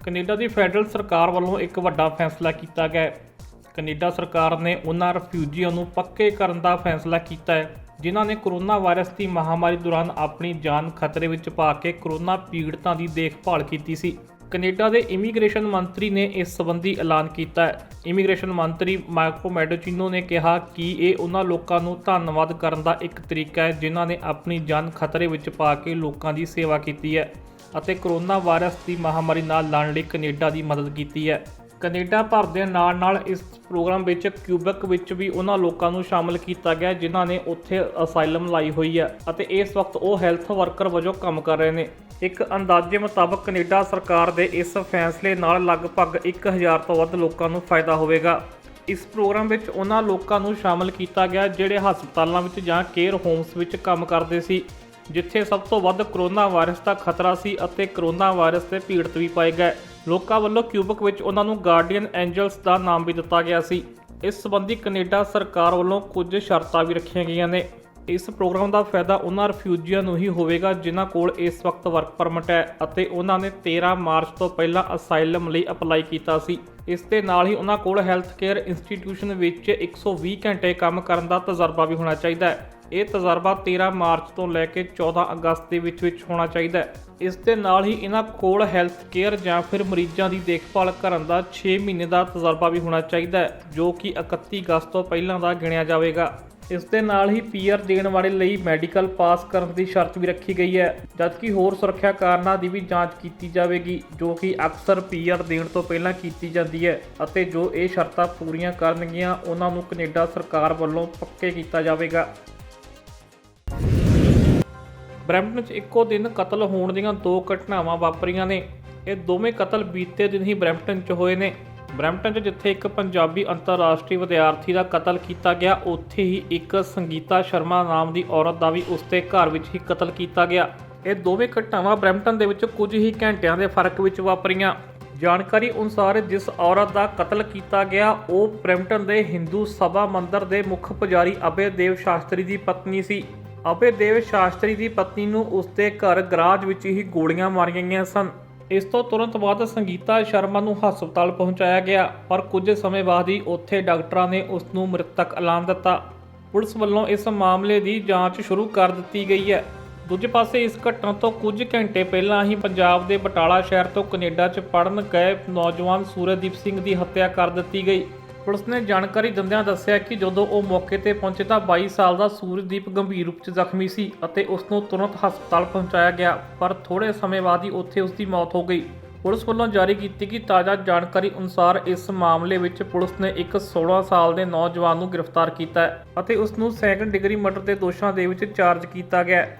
Canada ਦੀ federal ਸਰਕਾਰ ਵੱਲੋਂ ਇੱਕ ਵੱਡਾ ਫੈਸਲਾ ਕੀਤਾ ਗਿਆ ਹੈ। ਕੈਨੇਡਾ ਸਰਕਾਰ ਨੇ ਉਹਨਾਂ ਰਿਫਿਊਜੀਆਂ ਨੂੰ ਪੱਕੇ ਕਰਨ ਦਾ ਫੈਸਲਾ ਕੀਤਾ ਹੈ ਜਿਨ੍ਹਾਂ ਨੇ ਕੋਰੋਨਾ ਵਾਇਰਸ ਦੀ ਮਹਾਮਾਰੀ ਦੌਰਾਨ ਆਪਣੀ ਜਾਨ ਖਤਰੇ ਵਿੱਚ ਪਾ ਕੇ ਕੋਰੋਨਾ ਪੀੜਤਾਂ ਦੀ ਦੇਖਭਾਲ ਕੀਤੀ ਸੀ। ਕੈਨੇਡਾ ਦੇ ਇਮੀਗ੍ਰੇਸ਼ਨ ਮੰਤਰੀ ਨੇ ਇਸ ਸੰਬੰਧੀ ਐਲਾਨ ਕੀਤਾ ਹੈ। ਇਮੀਗ੍ਰੇਸ਼ਨ ਮੰਤਰੀ ਮਾਈਕੋ ਮੈਡੋਚਿਨੋ ਨੇ ਕਿਹਾ ਕਿ ਇਹ ਉਹਨਾਂ ਲੋਕਾਂ ਨੂੰ ਧੰਨਵਾਦ ਕਰਨ ਦਾ ਇੱਕ ਤਰੀਕਾ ਹੈ ਜਿਨ੍ਹਾਂ ਨੇ ਆਪਣੀ ਜਾਨ ਖਤਰੇ ਵਿੱਚ ਪਾ ਕੇ ਲੋਕਾਂ ਦੀ ਸੇਵਾ ਕੀਤੀ ਹੈ ਅਤੇ ਕੋਰੋਨਾ ਵਾਇਰਸ ਦੀ ਮਹਾਮਾਰੀ ਨਾਲ ਲੜਨ ਲਈ ਕੈਨੇਡਾ ਦੀ ਮਦਦ ਕੀਤੀ ਹੈ। ਕੈਨੇਡਾ ਭਰ ਦੇ ਨਾਲ ਇਸ ਪ੍ਰੋਗਰਾਮ ਵਿੱਚ ਕਿਊਬੈਕ ਵਿੱਚ ਵੀ ਉਹਨਾਂ ਲੋਕਾਂ ਨੂੰ ਸ਼ਾਮਲ ਕੀਤਾ ਗਿਆ ਜਿਨ੍ਹਾਂ ਨੇ ਉੱਥੇ ਅਸਾਈਲਮ ਲਾਈ ਹੋਈ ਹੈ ਅਤੇ ਇਸ ਵਕਤ ਉਹ ਹੈਲਥ ਵਰਕਰ ਵਜੋਂ ਕੰਮ ਕਰ ਰਹੇ ਨੇ। ਇੱਕ ਅੰਦਾਜ਼ੇ ਮੁਤਾਬਕ ਕੈਨੇਡਾ ਸਰਕਾਰ ਦੇ ਇਸ ਫੈਸਲੇ ਨਾਲ ਲਗਭਗ 1000 ਤੋਂ ਵੱਧ ਲੋਕਾਂ ਨੂੰ ਫਾਇਦਾ ਹੋਵੇਗਾ। ਇਸ ਪ੍ਰੋਗਰਾਮ ਵਿੱਚ ਉਹਨਾਂ ਲੋਕਾਂ ਨੂੰ ਸ਼ਾਮਲ ਕੀਤਾ ਗਿਆ ਜਿਹੜੇ ਹਸਪਤਾਲਾਂ ਵਿੱਚ ਜਾਂ ਕੇਅਰ ਹੋਮਸ ਵਿੱਚ ਕੰਮ ਕਰਦੇ ਸੀ ਜਿੱਥੇ ਸਭ ਤੋਂ ਵੱਧ ਕੋਰੋਨਾ ਵਾਇਰਸ ਦਾ ਖਤਰਾ ਸੀ ਅਤੇ ਕੋਰੋਨਾ ਵਾਇਰਸ ਦੇ ਪੀੜਤ ਵੀ ਪਾਏ ਗਏ। ਲੋਕਾਂ ਵੱਲੋਂ ਕਿਊਬੈਕ ਵਿੱਚ ਉਹਨਾਂ ਨੂੰ ਗਾਰਡੀਅਨ ਐਂਜਲਸ ਦਾ ਨਾਮ ਵੀ ਦਿੱਤਾ ਗਿਆ ਸੀ। ਇਸ ਸੰਬੰਧੀ ਕੈਨੇਡਾ ਸਰਕਾਰ ਵੱਲੋਂ ਕੁਝ ਸ਼ਰਤਾਂ ਵੀ ਰੱਖੀਆਂ ਗਈਆਂ ਨੇ। ਇਸ ਪ੍ਰੋਗਰਾਮ ਦਾ ਫਾਇਦਾ ਉਹਨਾਂ ਰਿਫਿਊਜੀਆਂ ਨੂੰ ਹੀ ਹੋਵੇਗਾ ਜਿਨ੍ਹਾਂ ਕੋਲ ਇਸ ਵਕਤ ਵਰਕ ਪਰਮਿਟ ਹੈ ਅਤੇ ਉਹਨਾਂ ਨੇ 13 ਮਾਰਚ ਤੋਂ ਪਹਿਲਾਂ ਅਸਾਈਲਮ ਲਈ ਅਪਲਾਈ ਕੀਤਾ ਸੀ। ਇਸ ਦੇ ਨਾਲ ਹੀ ਉਹਨਾਂ ਕੋਲ ਹੈਲਥ ਕੇਅਰ ਇੰਸਟੀਟਿਊਸ਼ਨ ਵਿੱਚ 120 ਘੰਟੇ ਕੰਮ ਕਰਨ ਦਾ ਤਜਰਬਾ ਵੀ ਹੋਣਾ ਚਾਹੀਦਾ ਹੈ। ਇਹ ਤਜਰਬਾ 13 ਮਾਰਚ ਤੋਂ ਲੈ ਕੇ 14 ਅਗਸਤ ਦੇ ਵਿੱਚ ਹੋਣਾ ਚਾਹੀਦਾ ਹੈ। ਇਸ ਦੇ ਨਾਲ ਹੀ ਇਹਨਾਂ ਕੋਲ ਹੈਲਥ ਕੇਅਰ ਜਾਂ ਫਿਰ ਮਰੀਜ਼ਾਂ ਦੀ ਦੇਖਭਾਲ ਕਰਨ ਦਾ 6 ਮਹੀਨੇ ਦਾ ਤਜਰਬਾ ਵੀ ਹੋਣਾ ਚਾਹੀਦਾ ਹੈ ਜੋ ਕਿ 31 ਅਗਸਤ ਤੋਂ ਪਹਿਲਾਂ ਦਾ ਗਿਣਿਆ ਜਾਵੇਗਾ। ਇਸ ਦੇ ਨਾਲ ਹੀ ਪੀਆਰ ਦੇਣ ਵਾਲੇ ਲਈ ਮੈਡੀਕਲ ਪਾਸ ਕਰਨ ਦੀ ਸ਼ਰਤ ਵੀ ਰੱਖੀ ਗਈ ਹੈ ਜਦਕਿ ਹੋਰ ਸੁਰੱਖਿਆ ਕਾਰਨਾਂ ਦੀ ਵੀ ਜਾਂਚ ਕੀਤੀ ਜਾਵੇਗੀ ਜੋ ਕਿ ਅਕਸਰ ਪੀਆਰ ਦੇਣ ਤੋਂ ਪਹਿਲਾਂ ਕੀਤੀ ਜਾਂਦੀ ਹੈ ਅਤੇ ਜੋ ਇਹ ਸ਼ਰਤਾਂ ਪੂਰੀਆਂ ਕਰਨਗੀਆਂ ਉਹਨਾਂ ਨੂੰ ਕੈਨੇਡਾ ਸਰਕਾਰ ਵੱਲੋਂ ਪੱਕੇ ਕੀਤਾ ਜਾਵੇਗਾ। ਬਰੈਂਪਟਨ 'ਚ ਇੱਕੋ ਦਿਨ ਕਤਲ ਹੋਣ ਦੀਆਂ 2 ਘਟਨਾਵਾਂ ਵਾਪਰੀਆਂ ਨੇ। ਇਹ ਦੋਵੇਂ ਕਤਲ ਬੀਤੇ ਦਿਨ ਹੀ ਬਰੈਂਪਟਨ 'ਚ ਹੋਏ ਨੇ। ਬਰੈਂਪਟਨ 'ਚ ਜਿੱਥੇ ਇੱਕ ਪੰਜਾਬੀ ਅੰਤਰਰਾਸ਼ਟਰੀ ਵਿਦਿਆਰਥੀ ਦਾ ਕਤਲ ਕੀਤਾ ਗਿਆ ਉੱਥੇ ਹੀ ਇੱਕ ਸੰਗੀਤਾ ਸ਼ਰਮਾ ਨਾਮ ਦੀ ਔਰਤ ਦਾ ਵੀ ਉਸਦੇ ਘਰ ਵਿੱਚ ਹੀ ਕਤਲ ਕੀਤਾ ਗਿਆ। ਇਹ ਦੋਵੇਂ ਘਟਨਾਵਾਂ ਬਰੈਂਪਟਨ ਦੇ ਵਿੱਚ ਕੁਝ ਹੀ ਘੰਟਿਆਂ ਦੇ ਫਰਕ ਵਿੱਚ ਵਾਪਰੀਆਂ। ਜਾਣਕਾਰੀ ਅਨੁਸਾਰ ਜਿਸ ਔਰਤ ਦਾ ਕਤਲ ਕੀਤਾ ਗਿਆ ਉਹ ਬਰੈਂਪਟਨ ਦੇ ਹਿੰਦੂ ਸਭਾ ਮੰਦਰ ਦੇ ਮੁੱਖ ਪੁਜਾਰੀ ਅਭੈ ਦੇਵ ਸ਼ਾਸਤਰੀ ਦੀ ਪਤਨੀ ਸੀ। ਅਭੈ ਦੇਵ ਸ਼ਾਸਤਰੀ ਦੀ ਪਤਨੀ ਨੂੰ ਉਸਦੇ ਘਰ ਗਰਾਜ ਵਿੱਚ ਹੀ ਗੋਲੀਆਂ ਮਾਰੀਆਂ ਗਈਆਂ ਸਨ। ਇਸ ਤੋਂ ਤੁਰੰਤ ਬਾਅਦ ਸੰਗੀਤਾ ਸ਼ਰਮਾ ਨੂੰ ਹਸਪਤਾਲ ਪਹੁੰਚਾਇਆ ਗਿਆ ਪਰ ਕੁਝ ਸਮੇਂ ਬਾਅਦ ਹੀ ਉੱਥੇ ਡਾਕਟਰਾਂ ਨੇ ਉਸ ਨੂੰ ਮ੍ਰਿਤਕ ਐਲਾਨ ਦਿੱਤਾ। ਪੁਲਿਸ ਵੱਲੋਂ ਇਸ ਮਾਮਲੇ ਦੀ ਜਾਂਚ ਸ਼ੁਰੂ ਕਰ ਦਿੱਤੀ ਗਈ ਹੈ। ਦੂਜੇ ਪਾਸੇ ਇਸ ਘਟਨਾ ਤੋਂ ਕੁਝ ਘੰਟੇ ਪਹਿਲਾਂ ਹੀ ਪੰਜਾਬ ਦੇ ਬਟਾਲਾ ਸ਼ਹਿਰ ਤੋਂ ਕੈਨੇਡਾ 'ਚ ਪੜ੍ਹਨ ਗਏ ਨੌਜਵਾਨ ਸੂਰਜਦੀਪ ਸਿੰਘ ਦੀ ਹੱਤਿਆ ਕਰ ਦਿੱਤੀ ਗਈ। ਪੁਲਿਸ ਨੇ ਜਾਣਕਾਰੀ ਦਿੰਦਿਆਂ ਦੱਸਿਆ ਕਿ ਜਦੋਂ ਉਹ ਮੌਕੇ ਤੇ ਪਹੁੰਚੇ ਤਾਂ 22 ਸਾਲ ਦਾ ਸੂਰਜਦੀਪ ਗੰਭੀਰ ਰੂਪ 'ਚ ਜ਼ਖਮੀ ਸੀ ਅਤੇ ਉਸ ਨੂੰ ਤੁਰੰਤ ਹਸਪਤਾਲ ਪਹੁੰਚਾਇਆ ਗਿਆ ਪਰ ਥੋੜ੍ਹੇ ਸਮੇਂ ਬਾਅਦ ਹੀ ਉੱਥੇ ਉਸ ਦੀ ਮੌਤ ਹੋ ਗਈ। ਪੁਲਿਸ ਵੱਲੋਂ ਜਾਰੀ ਕੀਤੀ ਗਈ ਤਾਜ਼ਾ ਜਾਣਕਾਰੀ ਅਨੁਸਾਰ ਇਸ ਮਾਮਲੇ ਵਿੱਚ ਪੁਲਿਸ ਨੇ ਇੱਕ 16 ਸਾਲ ਦੇ ਨੌਜਵਾਨ ਨੂੰ ਗ੍ਰਿਫਤਾਰ ਕੀਤਾ ਹੈ ਅਤੇ ਉਸ ਨੂੰ 2nd ਡਿਗਰੀ ਮਰਡਰ ਦੇ ਦੋਸ਼ਾਂ ਦੇ ਵਿੱਚ ਚਾਰਜ ਕੀਤਾ ਗਿਆ ਹੈ।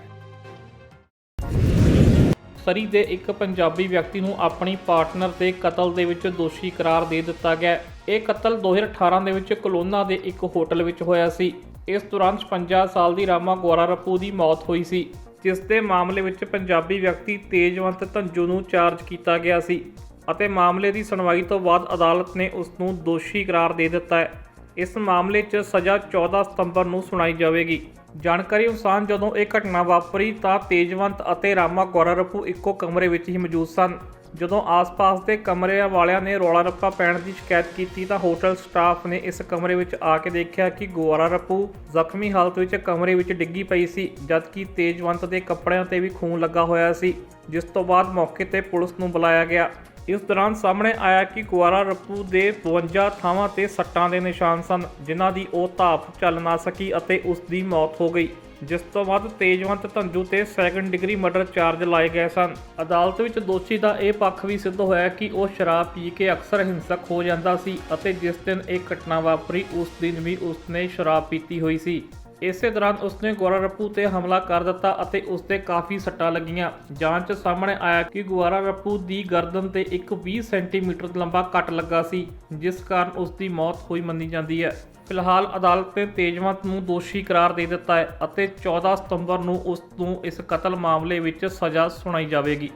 ਸਰੀ ਦੇ ਇੱਕ ਪੰਜਾਬੀ ਵਿਅਕਤੀ ਨੂੰ ਆਪਣੀ ਪਾਰਟਨਰ ਦੇ ਕਤਲ ਦੇ ਵਿੱਚ ਦੋਸ਼ੀ ਕਰਾਰ ਦੇ ਦਿੱਤਾ ਗਿਆ। ਇਹ ਕਤਲ 2018 ਦੇ ਵਿੱਚ ਕਲੋਨਾ ਦੇ ਇੱਕ ਹੋਟਲ ਵਿੱਚ ਹੋਇਆ ਸੀ। ਇਸ ਦੌਰਾਨ 56 ਸਾਲ ਦੀ ਰਾਮਾ ਗੋਰਾਰਪੂ ਦੀ ਮੌਤ ਹੋਈ ਸੀ ਜਿਸ ਦੇ ਮਾਮਲੇ ਵਿੱਚ ਪੰਜਾਬੀ ਵਿਅਕਤੀ ਤੇਜਵੰਤ ਧੰਜੂ ਨੂੰ ਚਾਰਜ ਕੀਤਾ ਗਿਆ ਸੀ ਅਤੇ ਮਾਮਲੇ ਦੀ ਸੁਣਵਾਈ ਤੋਂ ਬਾਅਦ ਅਦਾਲਤ ਨੇ ਉਸ ਨੂੰ ਦੋਸ਼ੀ ਕਰਾਰ ਦੇ ਦਿੱਤਾ ਹੈ। ਇਸ ਮਾਮਲੇ 'ਚ ਸਜ਼ਾ 14 ਸਤੰਬਰ ਨੂੰ ਸੁਣਾਈ ਜਾਵੇਗੀ। ਜਾਣਕਾਰੀ ਅਨੁਸਾਰ ਜਦੋਂ ਇਹ ਘਟਨਾ ਵਾਪਰੀ ਤਾਂ ਤੇਜਵੰਤ ਅਤੇ ਰਾਮਾ ਗੋਰਾਰਪੂ ਇੱਕੋ ਕਮਰੇ ਵਿੱਚ ਹੀ ਮੌਜੂਦ ਸਨ। ਜਦੋਂ ਆਸ-ਪਾਸ ਦੇ ਕਮਰਿਆਂ ਵਾਲਿਆਂ ਨੇ ਰੌਲਾ ਰੱਪਾ ਪੈਣ ਦੀ ਸ਼ਿਕਾਇਤ ਕੀਤੀ ਤਾਂ ਹੋਟਲ ਸਟਾਫ ਨੇ ਇਸ ਕਮਰੇ ਵਿੱਚ ਆ ਕੇ ਦੇਖਿਆ ਕਿ ਗੋਰਾਰਪੂ ਜ਼ਖਮੀ ਹਾਲਤ ਵਿੱਚ ਕਮਰੇ ਵਿੱਚ ਡਿੱਗੀ ਪਈ ਸੀ ਜਦਕਿ ਤੇਜਵੰਤ ਦੇ ਕੱਪੜਿਆਂ ਤੇ ਵੀ ਖੂਨ ਲੱਗਾ ਹੋਇਆ ਸੀ ਜਿਸ ਤੋਂ ਬਾਅਦ ਮੌਕੇ ਤੇ ਪੁਲਿਸ ਨੂੰ ਬੁਲਾਇਆ ਗਿਆ। ਇਸ ਦੌਰਾਨ ਸਾਹਮਣੇ ਆਇਆ ਕਿ ਗੋਰਾਰਪੂ ਦੇ 52 ਥਾਵਾਂ ਤੇ ਸੱਟਾਂ ਦੇ ਨਿਸ਼ਾਨ ਸਨ ਜਿਨ੍ਹਾਂ ਦੀ ਉਹ ਧਾਪ ਚੱਲ ਨਾ ਸਕੀ ਅਤੇ ਉਸ ਦੀ ਮੌਤ ਹੋ ਗਈ ਜਿਸ ਤੋਂ ਬਾਅਦ ਤੇਜਵੰਤ ਧੰਜੂ ਤੇ 2nd ਡਿਗਰੀ ਮਰਡਰ ਚਾਰਜ ਲਾਏ ਗਏ ਸਨ। ਅਦਾਲਤ ਵਿੱਚ ਦੋਸ਼ੀ ਦਾ ਇਹ ਪੱਖ ਵੀ ਸਿੱਧ ਹੋਇਆ ਕਿ ਉਹ ਸ਼ਰਾਬ ਪੀ ਕੇ ਅਕਸਰ ਹਿੰਸਕ ਹੋ ਜਾਂਦਾ ਸੀ ਅਤੇ ਜਿਸ ਦਿਨ ਇਹ ਘਟਨਾ ਵਾਪਰੀ ਉਸ ਦਿਨ ਵੀ ਉਸਨੇ ਸ਼ਰਾਬ ਪੀਤੀ ਹੋਈ ਸੀ। ਇਸੇ ਦੌਰਾਨ ਉਸਨੇ ਗੋਰਾਰਪੂ ਤੇ ਹਮਲਾ ਕਰ ਦਿੱਤਾ ਅਤੇ ਉਸ ਤੇ ਕਾਫੀ ਸੱਟਾਂ ਲੱਗੀਆਂ। ਜਾਂਚ ਸਾਹਮਣੇ ਆਇਆ ਕਿ ਗੋਰਾਰਪੂ ਦੀ ਗਰਦਨ ਤੇ ਇੱਕ 20 ਸੈਂਟੀਮੀਟਰ ਲੰਬਾ ਕੱਟ ਲੱਗਾ ਸੀ ਜਿਸ ਕਾਰਨ ਉਸ ਦੀ ਮੌਤ ਹੋਈ ਮੰਨੀ ਜਾਂਦੀ ਹੈ। ਫਿਲਹਾਲ ਅਦਾਲਤ ਨੇ ਤੇਜਵੰਤ ਨੂੰ ਦੋਸ਼ੀ ਕਰਾਰ ਦੇ ਦਿੱਤਾ ਹੈ ਅਤੇ 14 ਸਤੰਬਰ ਨੂੰ ਉਸ ਨੂੰ ਇਸ ਕਤਲ ਮਾਮਲੇ ਵਿੱਚ ਸਜ਼ਾ ਸੁਣਾਈ ਜਾਵੇਗੀ।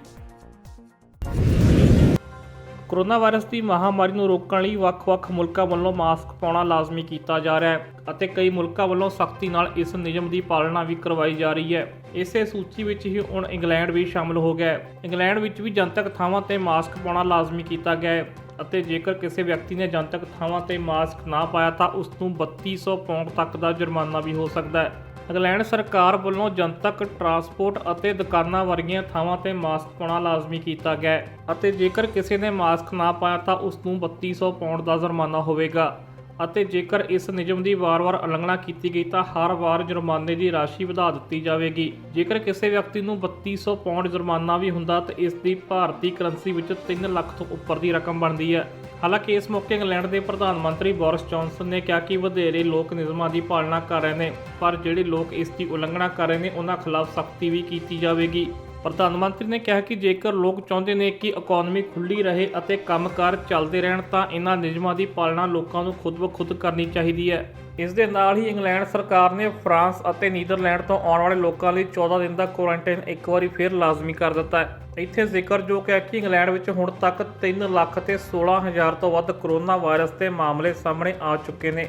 ਕੋਰੋਨਾ ਵਾਇਰਸ ਦੀ ਮਹਾਮਾਰੀ ਨੂੰ ਰੋਕਣ ਲਈ ਵੱਖ-ਵੱਖ ਮੁਲਕਾਂ ਵੱਲੋਂ ਮਾਸਕ ਪਾਉਣਾ ਲਾਜ਼ਮੀ ਕੀਤਾ ਜਾ ਰਿਹਾ ਹੈ ਅਤੇ ਕਈ ਮੁਲਕਾਂ ਵੱਲੋਂ ਸਖਤੀ ਨਾਲ ਇਸ ਨਿਯਮ ਦੀ ਪਾਲਣਾ ਵੀ ਕਰਵਾਈ ਜਾ ਰਹੀ ਹੈ। ਇਸੇ ਸੂਚੀ ਵਿੱਚ ਹੀ ਹੁਣ ਇੰਗਲੈਂਡ ਵੀ ਸ਼ਾਮਲ ਹੋ ਗਿਆ ਹੈ। ਇੰਗਲੈਂਡ ਵਿੱਚ ਵੀ ਜਨਤਕ ਥਾਵਾਂ ਤੇ ਮਾਸਕ ਪਾਉਣਾ ਲਾਜ਼ਮੀ ਕੀਤਾ ਗਿਆ ਹੈ ਅਤੇ ਜੇਕਰ ਕਿਸੇ ਵਿਅਕਤੀ ਨੇ ਜਨਤਕ ਥਾਵਾਂ ਤੇ ਮਾਸਕ ਨਾ ਪਾਇਆ ਤਾਂ ਉਸ ਨੂੰ 3200 ਪਾਉਂਡ ਤੱਕ ਦਾ ਜੁਰਮਾਨਾ ਵੀ ਹੋ ਸਕਦਾ ਹੈ। ਇੰਗਲੈਂਡ ਸਰਕਾਰ ਵੱਲੋਂ ਜਨਤਕ ਟਰਾਂਸਪੋਰਟ ਅਤੇ ਦੁਕਾਨਾਂ ਵਰਗੀਆਂ ਥਾਵਾਂ ਤੇ ਮਾਸਕ ਪਾਉਣਾ ਲਾਜ਼ਮੀ ਕੀਤਾ ਗਿਆ ਹੈ ਅਤੇ ਜੇਕਰ ਕਿਸੇ ਨੇ ਮਾਸਕ ਨਾ ਪਾਇਆ ਤਾਂ ਉਸ ਨੂੰ 3200 ਪਾਉਂਡ ਦਾ ਜੁਰਮਾਨਾ ਹੋਵੇਗਾ ਅਤੇ ਜੇਕਰ ਇਸ ਨਿਯਮ ਦੀ ਵਾਰ-ਵਾਰ ਉਲੰਘਣਾ ਕੀਤੀ ਗਈ ਤਾਂ ਹਰ ਵਾਰ ਜੁਰਮਾਨੇ ਦੀ ਰਾਸ਼ੀ ਵਧਾ ਦਿੱਤੀ ਜਾਵੇਗੀ। ਜੇਕਰ ਕਿਸੇ ਵਿਅਕਤੀ ਨੂੰ 3200 ਪਾਉਂਡ ਜੁਰਮਾਨਾ ਵੀ ਹੁੰਦਾ ਤਾਂ ਇਸ ਦੀ ਭਾਰਤੀ ਕਰੰਸੀ ਵਿੱਚ 3 ਲੱਖ ਤੋਂ ਉੱਪਰ ਦੀ ਰਕਮ ਬਣਦੀ ਹੈ। ਹਾਲਾਂਕਿ ਇਸ ਮੌਕੇ ਇੰਗਲੈਂਡ ਦੇ ਪ੍ਰਧਾਨ ਮੰਤਰੀ ਬੋਰਿਸ ਜੌਨਸਨ ਨੇ ਕਿਹਾ ਕਿ ਵਧੇਰੇ ਲੋਕ ਨਿਯਮਾਂ ਦੀ ਪਾਲਣਾ ਕਰ ਰਹੇ ਨੇ, ਪਰ ਜਿਹੜੇ ਲੋਕ ਇਸ ਦੀ ਉਲੰਘਣਾ ਕਰ ਰਹੇ ਨੇ ਉਹਨਾਂ ਖਿਲਾਫ ਸਖਤੀ ਵੀ ਕੀਤੀ ਜਾਵੇਗੀ। ਪ੍ਰਧਾਨ ਮੰਤਰੀ ਨੇ ਕਿਹਾ ਕਿ ਜੇਕਰ ਲੋਕ ਚਾਹੁੰਦੇ ਨੇ ਕਿ ਇਕੋਨਮੀ ਖੁੱਲ੍ਹੀ ਰਹੇ ਅਤੇ ਕੰਮਕਾਰ ਚੱਲਦੇ ਰਹਿਣ ਤਾਂ ਇਹਨਾਂ ਨਿਯਮਾਂ ਦੀ ਪਾਲਣਾ ਲੋਕਾਂ ਨੂੰ ਖੁਦ ਬ ਖੁਦ ਕਰਨੀ ਚਾਹੀਦੀ ਹੈ। ਇਸ ਦੇ ਨਾਲ ਹੀ ਇੰਗਲੈਂਡ ਸਰਕਾਰ ਨੇ ਫਰਾਂਸ ਅਤੇ ਨੀਦਰਲੈਂਡ ਤੋਂ ਆਉਣ ਵਾਲੇ ਲੋਕਾਂ ਲਈ 14 ਦਿਨ ਦਾ ਕੁਆਰੰਟਾਈਨ ਇੱਕ ਵਾਰੀ ਫਿਰ ਲਾਜ਼ਮੀ ਕਰ ਦਿੱਤਾ ਹੈ। ਇੱਥੇ ਜ਼ਿਕਰਯੋਗ ਹੈ ਕਿ ਇੰਗਲੈਂਡ ਵਿੱਚ ਹੁਣ ਤੱਕ 3 ਲੱਖ ਤੇ 16,000 ਤੋਂ ਵੱਧ ਕਰੋਨਾ ਵਾਇਰਸ ਦੇ ਮਾਮਲੇ ਸਾਹਮਣੇ ਆ ਚੁੱਕੇ ਨੇ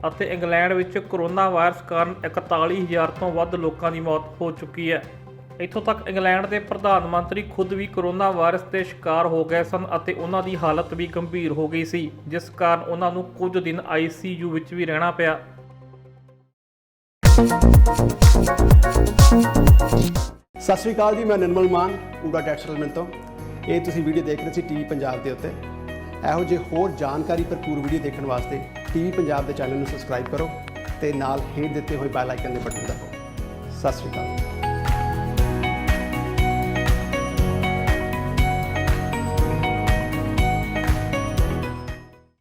ਅਤੇ ਇੰਗਲੈਂਡ ਵਿੱਚ ਕਰੋਨਾ ਵਾਇਰਸ ਕਾਰਨ 41,000 ਤੋਂ ਵੱਧ ਲੋਕਾਂ ਦੀ ਮੌਤ ਹੋ ਚੁੱਕੀ ਹੈ। ਇੱਥੋਂ ਤੱਕ ਇੰਗਲੈਂਡ ਦੇ ਪ੍ਰਧਾਨ ਮੰਤਰੀ ਖੁਦ ਵੀ ਕਰੋਨਾ ਵਾਇਰਸ ਦੇ ਸ਼ਿਕਾਰ ਹੋ ਗਏ ਸਨ ਅਤੇ ਉਹਨਾਂ ਦੀ ਹਾਲਤ ਵੀ ਗੰਭੀਰ ਹੋ ਗਈ ਸੀ, ਜਿਸ ਕਾਰਨ ਉਹਨਾਂ ਨੂੰ ਕੁਝ ਦਿਨ ICU ਵਿੱਚ ਵੀ ਰਹਿਣਾ ਪਿਆ। ਸਤਿ ਸ਼੍ਰੀ ਅਕਾਲ ਜੀ, ਮੈਂ ਨਿਰਮਲ ਮਾਨ ਊੜਾ ਟੈਕਸ ਸੈਟਲਮੈਂਟ ਤੋਂ। ਇਹ ਤੁਸੀਂ ਵੀਡੀਓ ਦੇਖ ਰਹੇ ਸੀ TV ਪੰਜਾਬ ਦੇ ਉੱਤੇ। ਇਹੋ ਜਿਹੇ ਹੋਰ ਜਾਣਕਾਰੀ ਭਰਪੂਰ ਵੀਡੀਓ ਦੇਖਣ ਵਾਸਤੇ TV ਪੰਜਾਬ ਦੇ ਚੈਨਲ ਨੂੰ ਸਬਸਕ੍ਰਾਈਬ ਕਰੋ ਤੇ ਨਾਲ ਹੇਠ ਦਿੱਤੇ ਹੋਏ ਬੈਲ ਆਈਕਨ ਦੇ ਬਟਨ ਦਬਾਓ। ਸਤਿ ਸ਼੍ਰੀ ਅਕਾਲ।